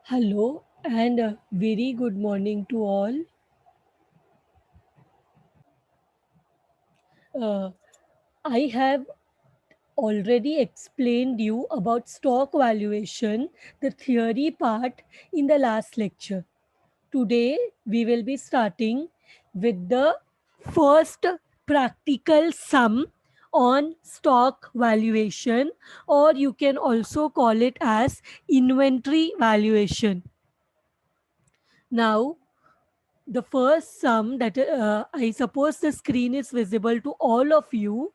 Hello and a very good morning to all. Uh, I have already explained you about stock valuation, the theory part in the last lecture. Today we will be starting with the first practical sum on stock valuation, or you can also call it as inventory valuation. Now the first sum that I suppose the screen is visible to all of you.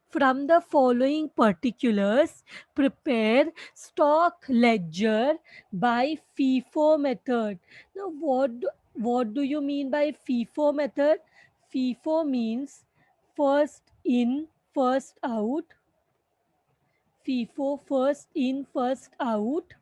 From the following particulars, prepare stock ledger by FIFO method. Now, what do you mean by FIFO method? FIFO means first in, first out. FIFO, first in, first out.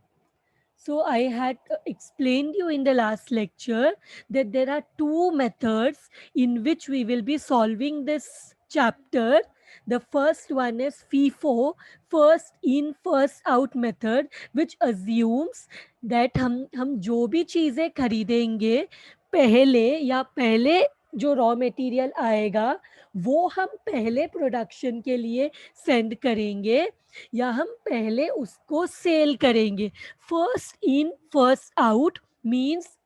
So I had explained you in the last lecture that there are two methods in which we will be solving this chapter. The first one is FIFO, first in first out method, which assumes that हम जो भी चीजें खरीदेंगे पहले या पहले जो raw material आएगा वो हम पहले प्रोडक्शन के लिए सेंड करेंगे या हम पहले उसको सेल करेंगे. First in, first out means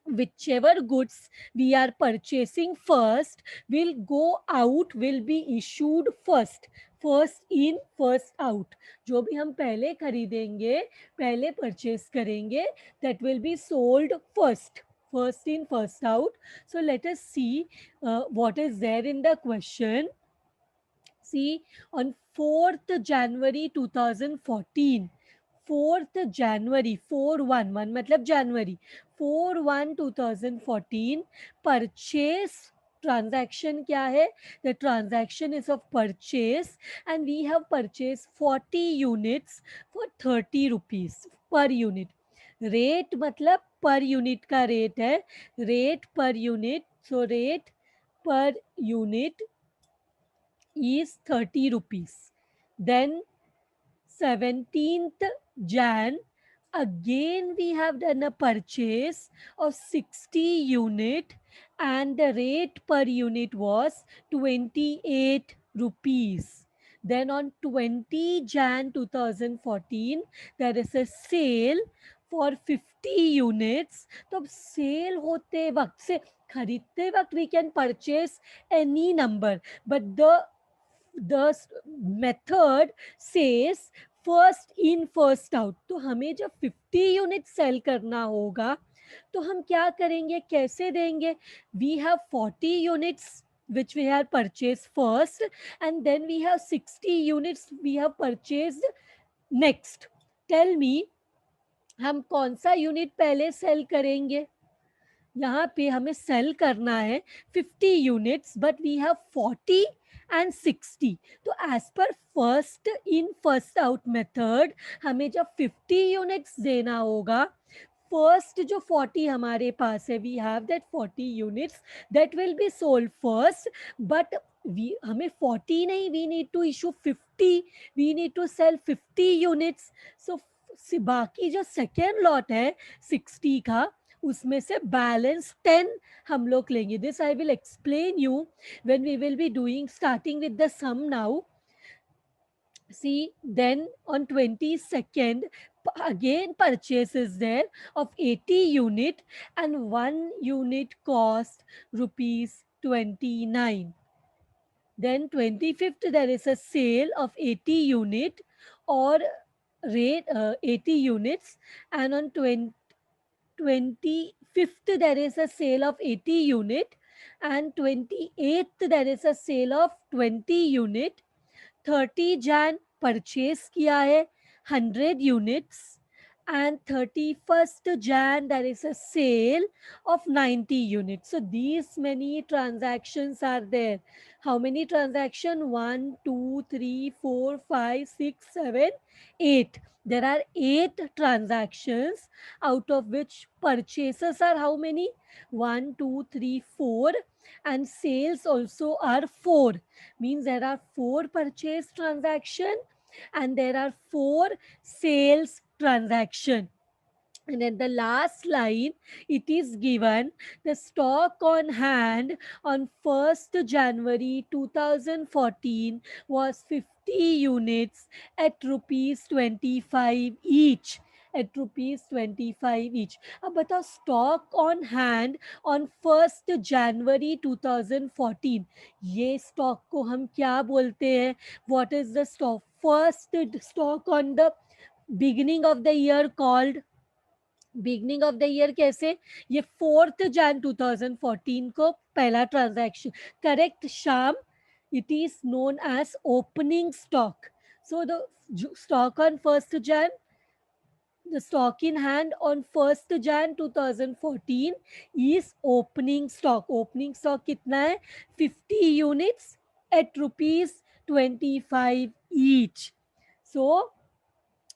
whichever goods we are purchasing first will go out, will be issued first. First in, first out. जो भी हम पहले खरीदेंगे, पहले परचेस करेंगे, that will be sold first. First in, first out. So let us see what is there in the question. See, on 4th January 2014, 4th January 4/1 मतलब January 4/1 2014 purchase transaction क्या है? The transaction is of purchase and we have purchased 40 units for 30 rupees per unit. Rate मतलब per unit का rate है. Rate per unit, so rate per unit is 30 rupees. Then 17th Jan, again we have done a purchase of 60 unit and the rate per unit was 28 rupees. Then on 20 Jan 2014, there is a sale for 50 units. तो अब cell होते वक्त से खरीदते वक्त we can purchase any number, but the method says first in first out. तो हमें जब 50 यूनिट सेल करना होगा तो हम क्या करेंगे, कैसे देंगे? We have 40 units which we have purchased first and then we have 60 units we have purchased next. Tell me, हम कौन सा यूनिट पहले सेल करेंगे? यहाँ पे हमें सेल करना है 50 units but we have 40 and 60. तो as per first in first out method हमें जब 50 यूनिट्स देना होगा, फर्स्ट जो 40 हमारे पास है we have that 40 units that will be sold first. But we हमें 40 नहीं, we need to issue 50, we need to sell 50 units. So बाकी जो सेकेंड लॉट है 60 का उसमें से बैलेंस 10 हम लोग लेंगे. This I will explain you when we will be doing starting with the sum now. See, then on 22nd, again purchase is there of 80 unit and 1 unit cost rupees 29. Then 25th, there is a sale of 80 unit or rate 80 units, and on 25th there is a sale of 80 unit and 28th there is a sale of 20 unit. 30 Jan purchase किया है 100 units and 31st Jan there is a sale of 90 units. So these many transactions are there. How many transaction? 1, 2, 3, 4, 5, 6, 7, 8. There are 8 transactions, out of which purchases are how many? 1, 2, 3, 4, and sales also are 4. Means there are 4 purchase transaction and there are 4 sales transaction. And then the last line, it is given the stock on hand on 1st January 2014 was 50 units at rupees 25 each. At rupees 25 each. अब बताओ stock on hand on 1st January 2014, ये stock को हम क्या बोलते हैं? What is the stock? First stock on the beginning of the year called beginning of the year कैसे? ये 4 Jan 2014 को पहला ट्रांजैक्शन, करेक्ट शाम? It is known as opening stock. So the stock on 1st Jan, the stock in hand on 1st Jan 2014 is opening stock. Opening stock कितना है? 50 units at rupees 25 each. So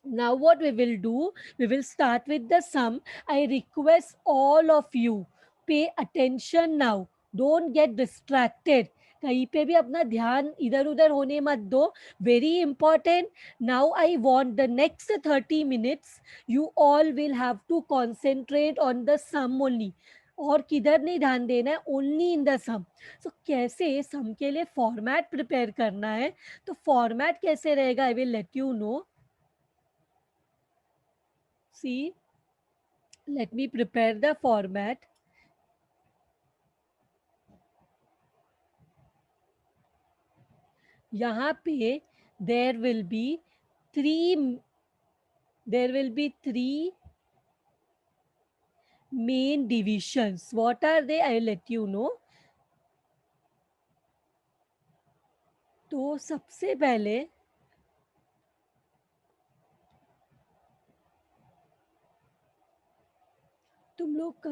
now what we will do, we will start with the sum. I request all of you, pay attention now, don't get distracted. कहीं पे भी अपना ध्यान इधर उधर होने मत दो. Very important. Now I want the next 30 minutes you all will have to concentrate on the sum only. और किधर नहीं ध्यान देना है, ओनली इन द सम. सो कैसे सम के लिए फॉर्मेट प्रिपेयर करना है, तो फॉर्मेट कैसे रहेगा आई will let you no. See, let me prepare the format. यहाँ पे there will be three main divisions. What are they? I'll let you know. तो सबसे पहले तुम लोग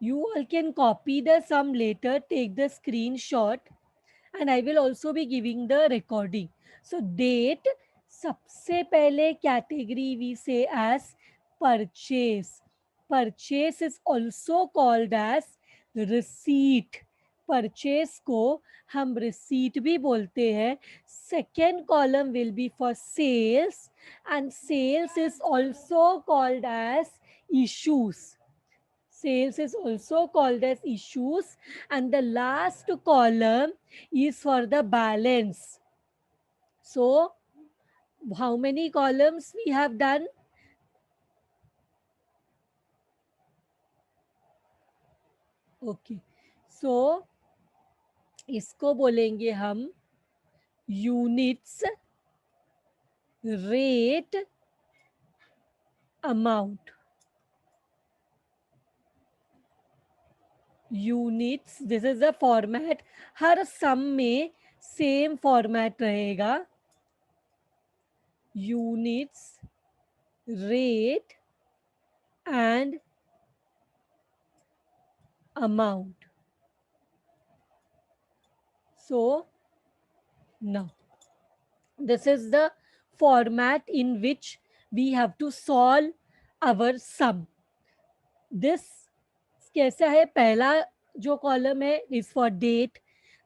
you all can copy the sum later, take the screenshot, and I will also be giving the recording. So date, सबसे पहले category we say as purchase. Purchase is also called as receipt. Purchase को हम receipt भी बोलते हैं. Second column will be for sales, and sales is also called as issues. Sales is also called as issues, and the last column is for the balance. So how many columns we have done? Okay, so इसको बोलेंगे हम units, rate, amount. Units, this is the format. Her sum में same format रहेगा. Units, rate and amount. So now this is the format in which we have to solve our sum. This कैसा है? पहला जो column है is for date,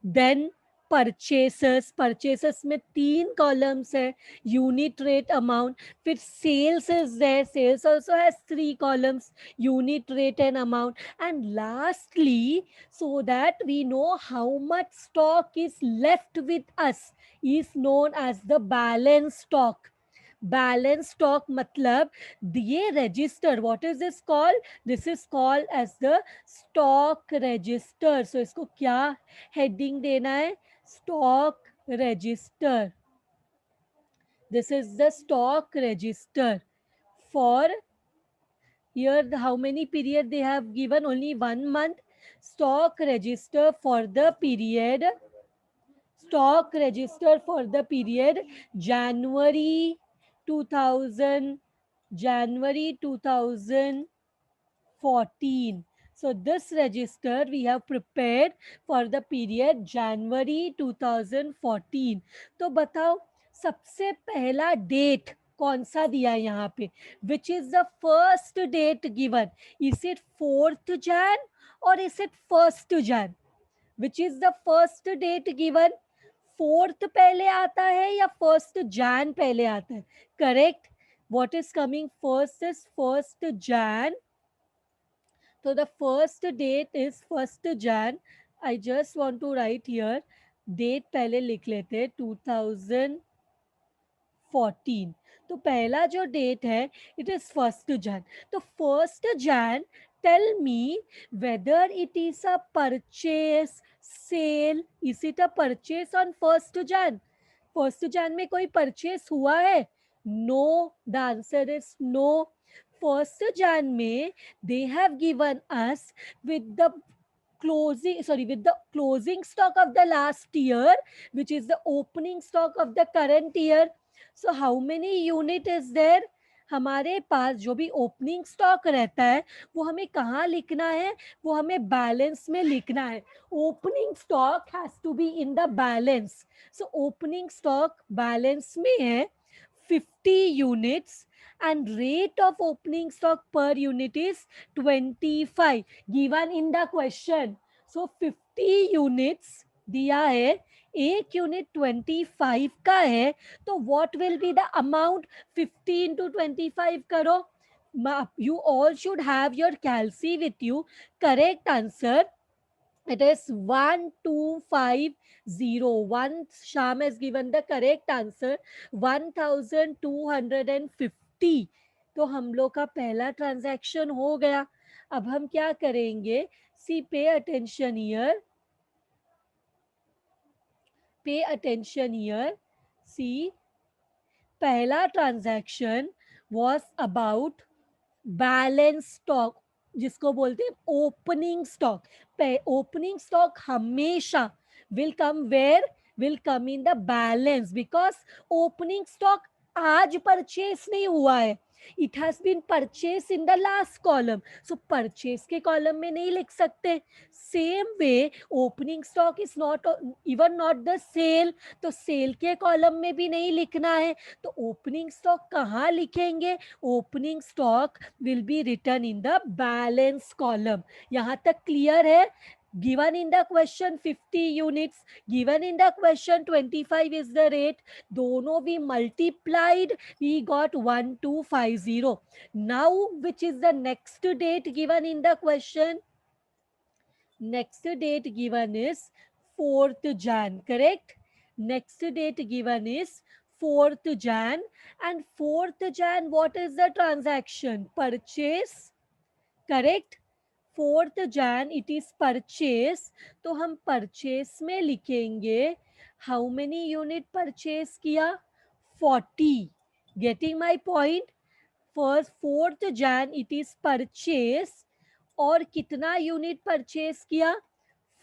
then purchases में 3 columns है, unit, rate, amount. फिर sales is there, sales also has 3 columns, unit, rate and amount. And lastly, so that we know how much stock is left with us, is known as the balance stock. Balance stock मतलब ये register, what is this called? This is called as the stock register. So इसको क्या heading देना है? Stock register. This is the stock register. For here, how many period they have given? Only 1 month. Stock register for the period. Stock register for the period January 2000, January 2014. So this register we have prepared for the period January 2014. तो बताओ सबसे पहला date कौन सा दिया है यहाँ पे? Which is the first date given? Is it 4th Jan or is it 1st Jan? Which is the first date given? 4th पहले आता है या 1st Jan पहले आता है? Correct. What is coming first is 1st Jan. So the first date is 1st Jan. I just want to write here. Date पहले लिख लेते 2014. तो पहला जो डेट है it is 1st Jan. तो 1st Jan, tell me whether it is a purchase, sale. Is it a purchase on 1st Jan? 1st Jan में कोई purchase हुआ है? No. The answer is no. 1st Jan में they have given us with the with the closing stock of the last year, which is the opening stock of the current year. So how many unit is there? हमारे पास जो भी opening stock रहता है वो हमें कहाँ लिखना है? वो हमें बैलेंस में लिखना है. Opening stock has to be in the balance. So opening stock balance में है 50 units and rate of opening stock per unit is 25 given in the question. So 50 units दिया है, एक यूनिट 25 का है, तो what will be the amount? 50 into 25 करो. You all should have your calci with you. Correct answer, it is 1250. One Sham has given the correct answer, 1250. तो हम लोग का पहला ट्रांजैक्शन हो गया. अब हम क्या करेंगे? See pay attention here, pay attention here. See, पहला transaction was about balance stock, जिसको बोलते हैं ओपनिंग स्टॉक. ओपनिंग स्टॉक हमेशा will come where? Will come in the balance, because opening stock आज परचेस नहीं हुआ है. It has been purchase in the last column, so purchase के column में नहीं लिख सकते. Same way opening stock is not even not the sale, तो सेल के कॉलम में भी नहीं लिखना है. तो ओपनिंग स्टॉक कहाँ लिखेंगे? Opening stock will be return in the balance column. यहाँ तक क्लियर है? Given in the question 50 units, given in the question 25 is the rate. दोनों भी multiplied, we got 1250. Now which is the next date given in the question? Next date given is 4th Jan, correct? Next date given is 4th Jan, and 4th Jan, what is the transaction? Purchase, correct? 4th Jan it is purchase. तो हम purchase में लिखेंगे how many unit purchase किया? 40. Getting my point? First 4th Jan it is purchase, और कितना unit purchase किया?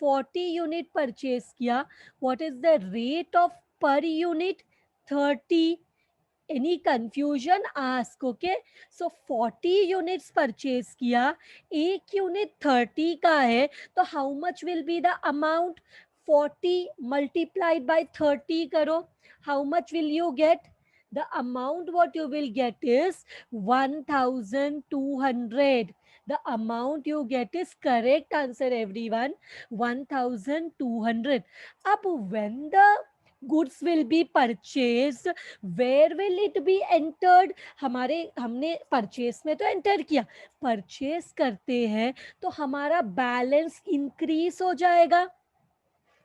40 unit purchase किया. What is the rate of per unit? 30. Any confusion? Ask. Okay, so 40 units purchase किया, एक unit 30 का है, तो how much will be the amount? 40 multiplied by 30 करो. How much will you get? The amount what you will get is 1200. The amount you get is correct answer everyone, 1200. Ab when the goods will be purchased, where will it be entered? हमारे हमने purchase में तो enter किया, purchase करते हैं तो हमारा balance increase हो जाएगा.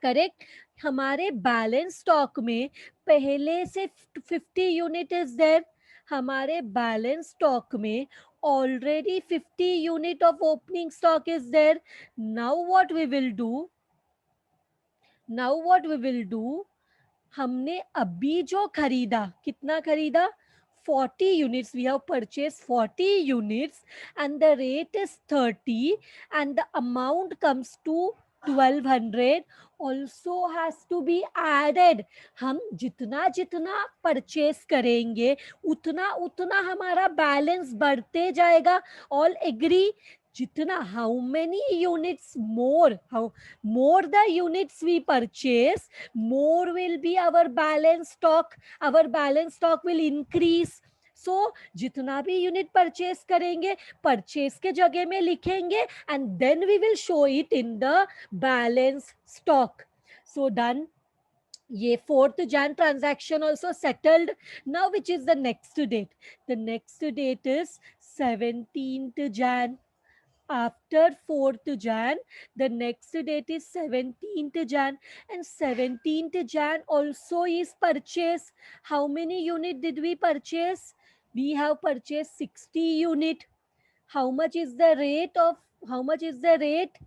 करेक्ट? हमारे बैलेंस स्टॉक में पहले से 50 यूनिट इज देयर. हमारे बैलेंस स्टॉक में already 50 unit of opening stock is there. Now what we will do? Now what we will do? हमने अभी जो खरीदा, कितना खरीदा? 40 units. We have purchased 40 units and the rate is 30 and the amount comes to 1200 also has to be added. हम जितना जितना purchase करेंगे उतना उतना हमारा बैलेंस बढ़ते जाएगा. All agree? जितना how many units more, how more the units we purchase, more will be our balance stock. Our balance stock will increase. So जितना भी यूनिट परचेस करेंगे परचेस के जगह में लिखेंगे and then we will show it in the balance stock. So done. ये 4th Jan transaction also settled. Now which is the next date? The next date is 17th Jan. After 4th Jan, the next date is 17th Jan, and 17th Jan also is purchase. How many unit did we purchase? We have purchased 60 unit. How much is the rate of, how much is the rate?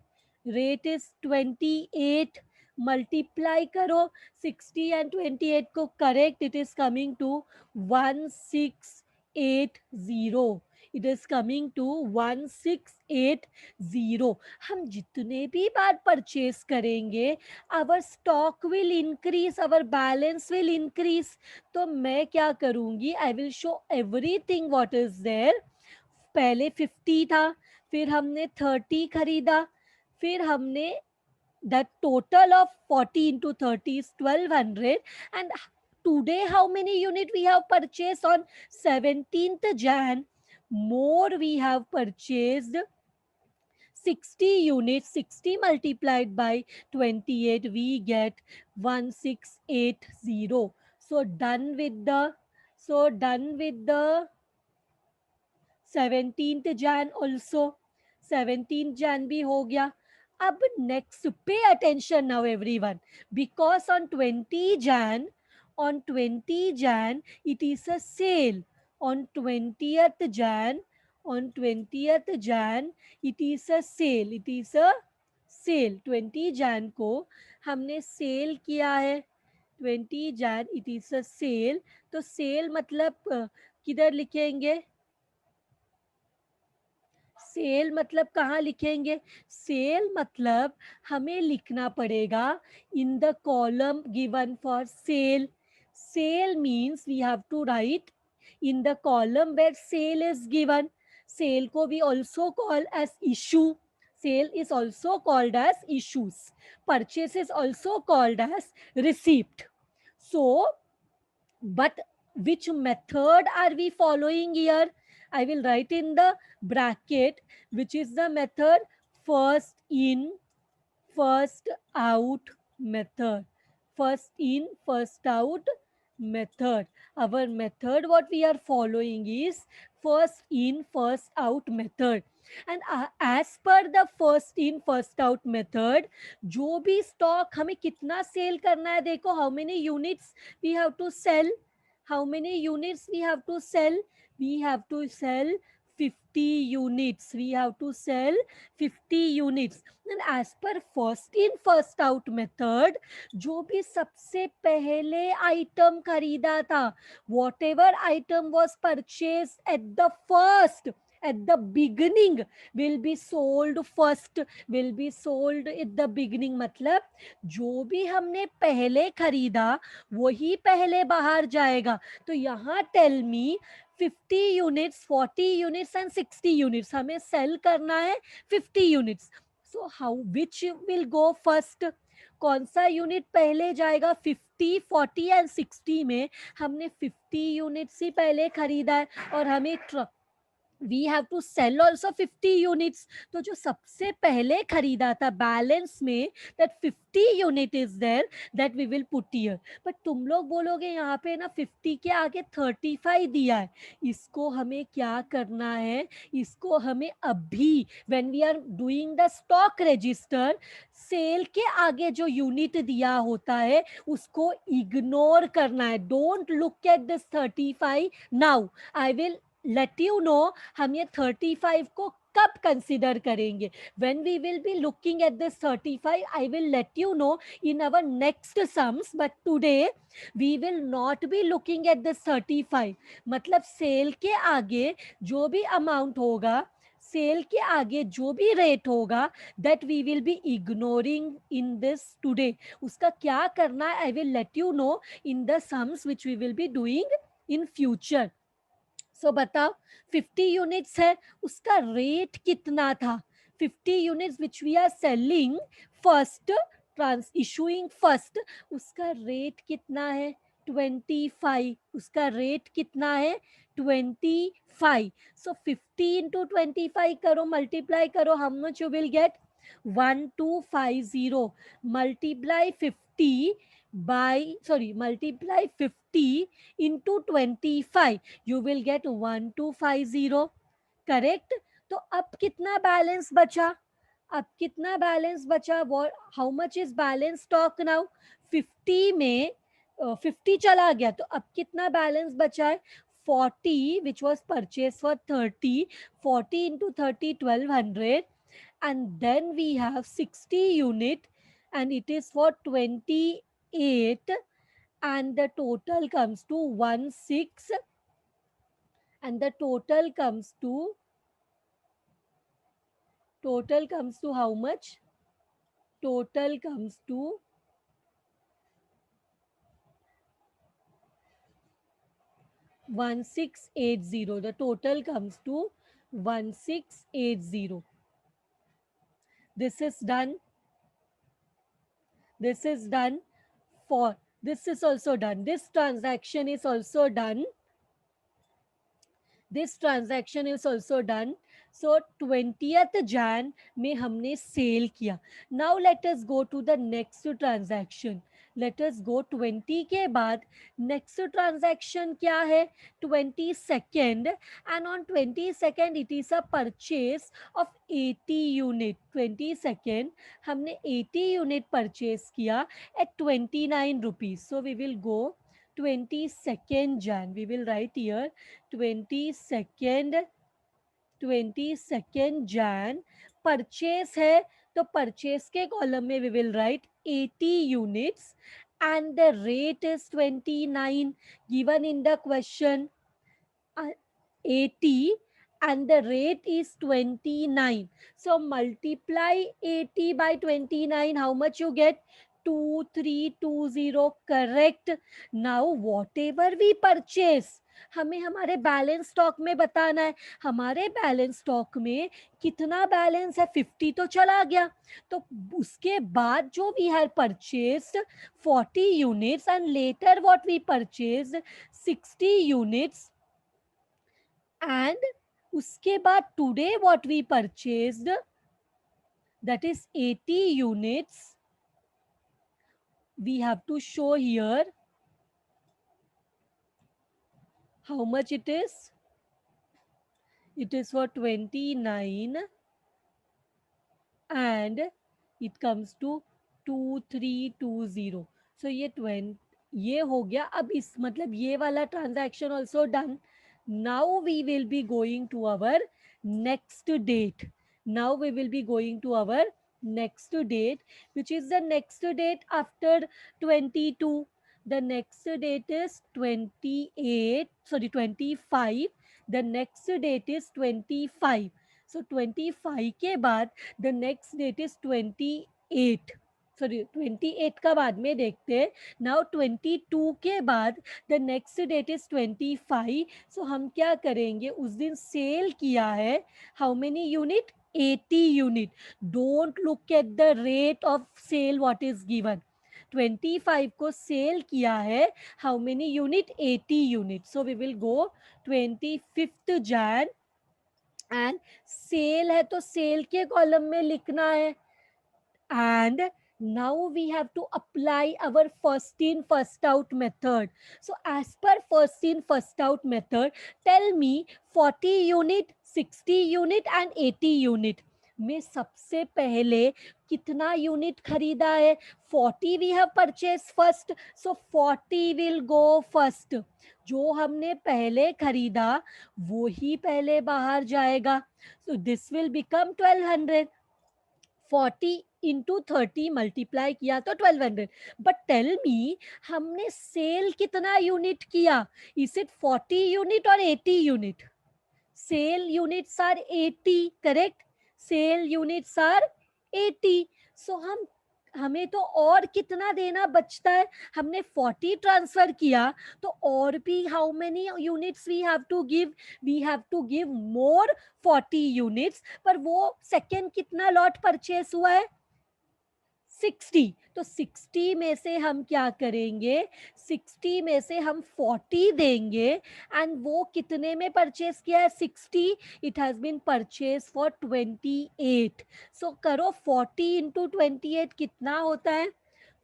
Rate is 28. Multiply karo 60 and 28 ko correct, it is coming to 1680. It is coming to 1680. हम जितने भी बार purchase करेंगे, our stock will increase, our balance will increase. तो मैं क्या करूंगी, I will show everything what is there. पहले 50 था, फिर हमने 30 खरीदा, फिर हमने the total of 40 into 30 is 1200. And today how many unit we have purchased on 17th Jan? More, we have purchased 60 units. 60 multiplied by 28, we get 1680. So done with the, so done with the 17th Jan also. 17th Jan भी हो गया. अब next, pay attention now everyone, because on 20 Jan, on 20 Jan it is a sale. On 20th Jan, on 20th Jan it is a sale, it is a sale. 20 Jan को हमने cell किया है. 20 Jan it is a sale. तो cell मतलब किधर लिखेंगे? Cell मतलब कहाँ लिखेंगे? सेल मतलब हमें लिखना पड़ेगा in the column given for sale. Sale means we have to write in the column where sale is given. Sale को भी also call as issue. Sale is also called as issues. Purchase is also called as receipt. So, but which method are we following here? I will write in the bracket which is the method first in, first out method. First in, first out method. Our method what we are following is first in, first out method. And as per the first in, first out method, जो भी stock हमें कितना sale करना है, देखो how many units we have to sell. How many units we have to sell? We have to sell 50 units. We have to sell 50 units. And as per first in first out method, जो भी सबसे पहले item खरीदा था, whatever item was purchased at the first, at the beginning, will be sold first, will be sold at the beginning. मतलब जो भी हमने पहले खरीदा वही पहले बाहर जाएगा. तो यहाँ tell me 50 units, 40 units and 60 units हमें सेल करना है 50 units. So how which will go first? कौन सा यूनिट पहले जाएगा? 50, 40 एंड 60 में हमने 50 यूनिट्स ही पहले खरीदा है और हमें we have to sell also 50 units. तो जो सबसे पहले खरीदा था बैलेंस में, that 50 unit is there, that we will put here. But तुम लोग बोलोगे यहाँ पे ना 50 के आगे 35 दिया है. इसको हमें क्या करना है? इसको हमें अभी when we are doing the stock register, sale के आगे जो यूनिट दिया होता है उसको इग्नोर करना है. Don't look at this 35 now. I will let you know हम ये 35 को कब कंसिडर करेंगे. When we will be looking at this 35, I will let you know in our next sums. But today we will not be looking at this 35. मतलब cell के आगे जो भी अमाउंट होगा, सेल के आगे जो भी रेट होगा, that we will be ignoring in this today. उसका क्या करना है, I will let you know in the sums which we will be doing in future. So बताओ 50 यूनिट्स है, उसका रेट कितना था? 50 units which we are selling first, trans issuing first, उसका रेट कितना है? 25. उसका रेट कितना है? 25. सो 50 इंटू 25 करो, मल्टीप्लाई करो, how much you will get? 1250 multiply 50 multiply 50 into 25, you will get 1250, correct. तो अब कितना बैलेंस बचा, अब कितना बैलेंस बचा, how much is balance stock now, 50 में 50 चला गया, तो अब कितना बैलेंस बचा है, 40 which was purchase for 30, 40 into 30 1200, and then we have 60 unit and it is for 28, and the total comes to 1 6, and the total comes to how much, total comes to 1680, the total comes to 1680. This is done, this is done, for this is also done, this transaction is also done, this transaction is also done. So 20th Jan में हमने cell किया. Now let us go to the next transaction. Let us go 20 के बाद next transaction क्या है, 22nd, and on 22nd it is a purchase of 80 unit. 22nd हमने 80 unit purchase किया at 29 rupees. So we will go 22nd Jan, we will write here 22nd, 22nd Jan purchase है, तो purchase के column में we will write 80 units and the rate is 29 given in the question, 80 and the rate is 29. So multiply 80 by 29, how much you get, 2320, correct. Now whatever we purchase, हमें हमारे balance stock में बताना है, हमारे balance stock में कितना balance है, 50 तो चला गया, तो उसके बाद जो we have purchased 40 units and later what we purchased 60 units, and उसके बाद today what we purchased, that is 80 units, we have to show here how much it is for 29 and it comes to 2320. So ये 20 ये हो गया. अब इस मतलब ये वाला transaction also done. Now we will be going to our next date. Now we will be going to our next date, which is the next date after 22. The next date is 28, sorry 25. The next date is 25. So 25 के बाद the next date is 28. Sorry 28 का बाद में देखते हैं. Now 22 के बाद the next date is 25. सो हम क्या करेंगे, उस दिन सेल किया है how many unit, 80 unit. Don't look at the rate of sale what is given. 25 को सेल किया है how many unit, 80 unit. So we will go 25th Jan and sale है तो सेल के कॉलम में लिखना है. And now we have to apply our first in first out method. So as per first in first out method, tell me 40 unit, 60 unit and 80 unit में सबसे पहले कितना यूनिट खरीदा है, 40 we have purchase first, so 40 will go first. जो हमने पहले खरीदा वो ही पहले बाहर जाएगा. So this will become 1200. 40 into 30 multiply किया तो 1200. बट टेल मी हमने सेल कितना यूनिट किया, इज इट 40 यूनिट और 80 unit. Sell units are 80, correct. Sell units are 80. So हमें तो और कितना देना बचता है, हमने 40 ट्रांसफर किया तो और भी how many units we have to give, we have to give more 40 units. पर वो सेकेंड कितना लॉट परचेस हुआ है, 60. तो 60 में से हम क्या करेंगे, 60 में से हम 40 देंगे एंड वो कितने में परचेस किया है, 60. It has been purchase for 28. So करो 40 इंटू 28 कितना होता है,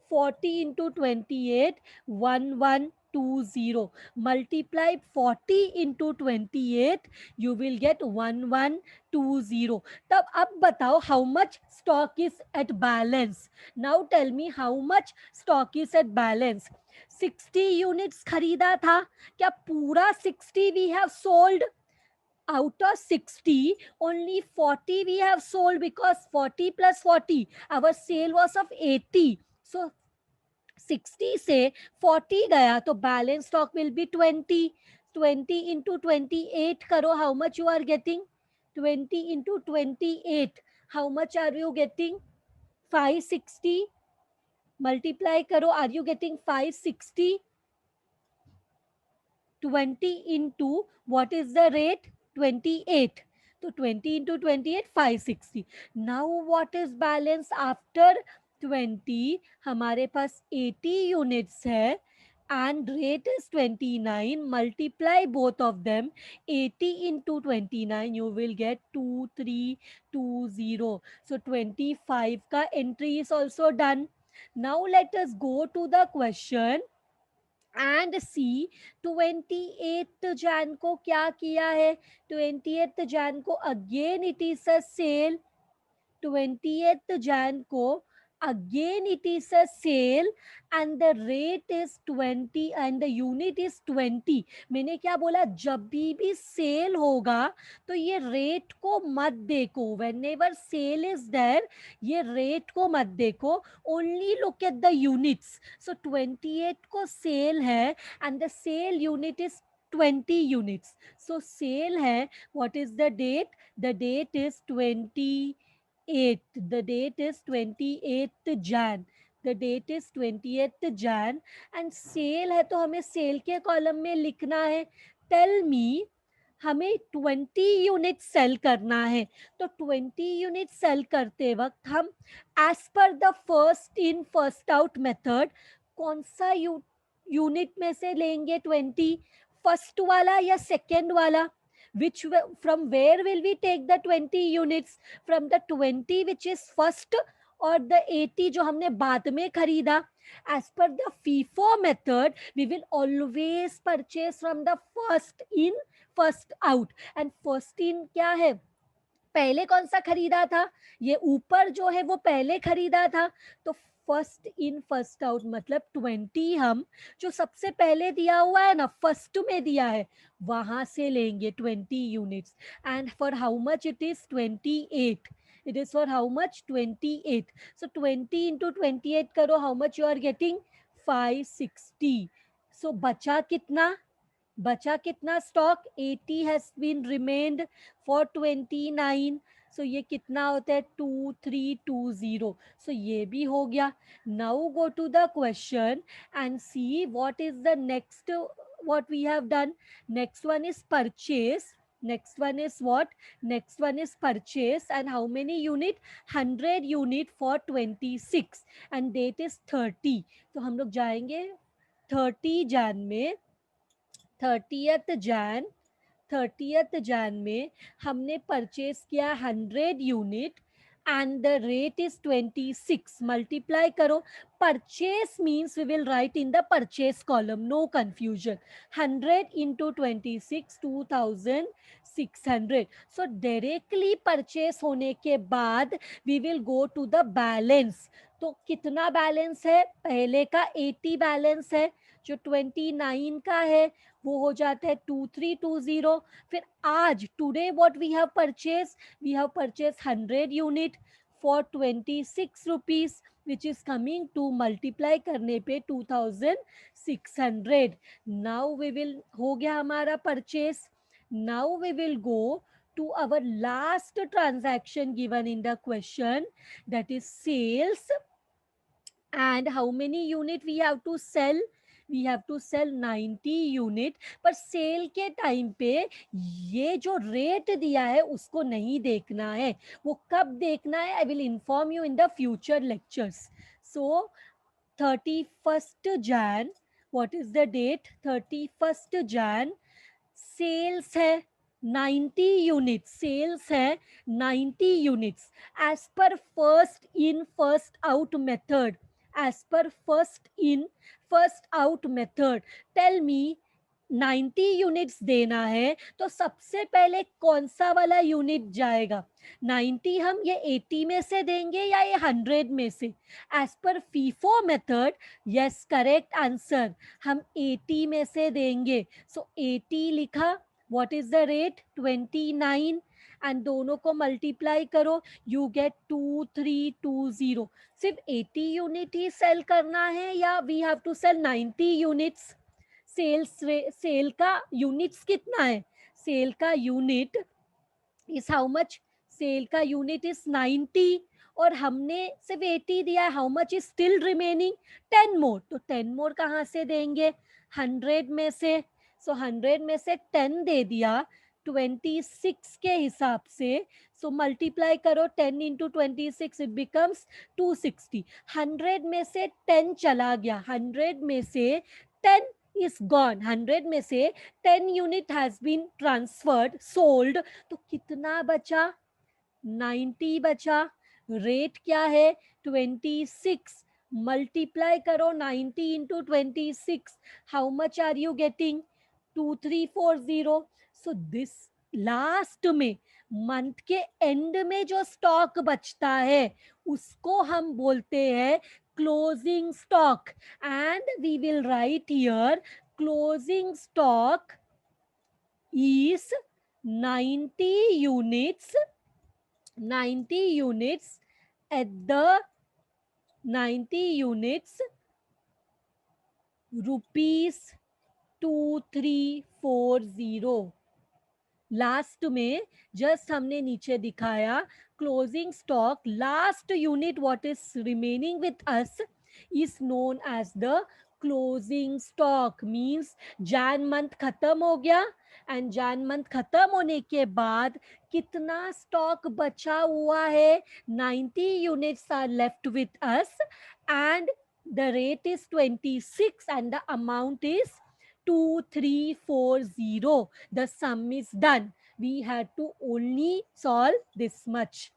40 into 28, 1120. Multiply 40 into 28, you will get 1120. तब अब बताओ how much stock is at balance. Now tell me how much stock is at balance. 60 units खरीदा था, क्या पूरा 60 we have sold? Out of 60, only 40 we have sold, because 40 plus 40, our sale was of 80. So 60 से 40 गया तो balance stock will be 20. 20 into 28 करो, how much you are getting? 20 into 28, how much are you getting? 560. Multiply करो, are you getting 560? 20 into what is the rate? 28. So 20 into 28, 560. Now what is balance after 20? हमारे पास 80 units है and rate is 29. Multiply both of them. 80 into 29, you will get 2320. So 25 का entry is also done. Now let us go to the question and see 28 Jan को क्या किया है. 28 Jan को again it is a sale. 20th Jan को again it is a sale and the rate is 20 and the unit is 20. मैंने क्या बोला, जब भी सेल होगा तो ये रेट को मत देखो. whenever sale is there, ये रेट को मत देखो, only look at the units. so 28 को सेल है and the sale unit is 20 units. so sale है, what is the date? The date is 28th. The date is 28th Jan. The date is 20th Jan. And sale है तो हमें cell के column में लिखना है. Tell me, हमें 20 unit cell करना है. तो 20 यूनिट सेल करते वक्त हम as per the first in first out method कौन सा यूनिट में से लेंगे 20? फर्स्ट वाला या सेकेंड वाला? which from where will we take the 20 units? From the 20 which is first or the 80 जो हमने बाद में खरीदा? As per the FIFO method, we will always purchase from the first in first out. and first in क्या है? पहले कौन सा खरीदा था? ये ऊपर जो है वो पहले खरीदा था. तो फर्स्ट इन फर्स्ट आउट मतलब 20 हम जो सबसे पहले दिया हुआ है ना, फर्स्ट में दिया है, वहां से लेंगे 20 units. And for how much it is? 28. It is for how much? 28. So 20 into 28 करो, how much you are getting? 560. So बचा कितना? बचा कितना stock? 80 has been remained for 29. So ये कितना होता है? 2320. सो ये भी हो गया. Now go to the question and see what is the next what we have done. Next one is purchase. Next one is what? Next one is purchase. And how many unit? 100 unit for 26 and date is 30. तो हम लोग जाएंगे 30 जैन में. 30th Jan. 30th Jan में हमने purchase किया 100 unit and the rate is 26. multiply करो. purchase means we will write in the purchase column, no confusion. 100 into 26, 2600. so directly purchase होने के बाद we will go to the balance. तो कितना balance है? पहले का 80 बैलेंस है, जो 29 का है वो हो जाता है 2320. फिर आज today what we have purchase? We have purchase 100 unit for 26 rupees which is coming to multiply करने पे 2600. नाउ वी विल, हो गया हमारा purchase. Now we will go to our last transaction given in the question, that is sales. and how many unit we have to sell? We have to sell 90 unit. पर cell के time पे ये जो rate दिया है उसको नहीं देखना है. वो कब देखना है? I will inform you in the future lectures. So 31st Jan, what is the date? 31st Jan. Sales है 90 यूनिट्स. सेल्स है 90 units as per first in first out method. as per first in first out method. Tell me 90 units देना है तो सबसे पहले कौन सा वाला यूनिट जाएगा? 90 हम ये 80 में से देंगे या ये 100 में से? As per FIFO method, yes correct answer, हम 80 में से देंगे. सो 80 लिखा. What is the rate? 29. And दोनों को मल्टीप्लाई करो, यू गेट 2320. सिर्फ 80 यूनिट ही सेल करना है या we have to sell 90 units? Sell का यूनिट्स कितना है? सेल का unit is how much? Sell का यूनिट इज 90 और हमने सिर्फ 80 दिया है. How much is still remaining? 10 more. तो 10 मोर कहाँ से देंगे? 100 में से. सो 100 में से 10 दे दिया 26 के हिसाब से. सो मल्टीप्लाई करो, 10 इंटू 26 इट बिकम्स 260. 100 में से 10 चला गया, 100 में से 10 is gone. 100 में से 10 unit has been transferred, sold. तो कितना बचा? 90 बचा. रेट क्या है? 26. मल्टीप्लाई करो 90 into 26. How much are you getting? 2340. So this last में मंथ के एंड में जो स्टॉक बचता है उसको हम बोलते हैं closing stock. And we will write here closing stock is 90 units, 90 units at the 90 units rupees 2340. Last में जस्ट हमने नीचे दिखाया closing stock, last unit what is remaining with us is known as the closing stock. Means Jan month खत्म हो गया and Jain month खत्म होने के बाद कितना स्टॉक बचा हुआ है? 90 units are left with us and the rate is 26 and the amount is 2340. The sum is done. We had to only solve this much.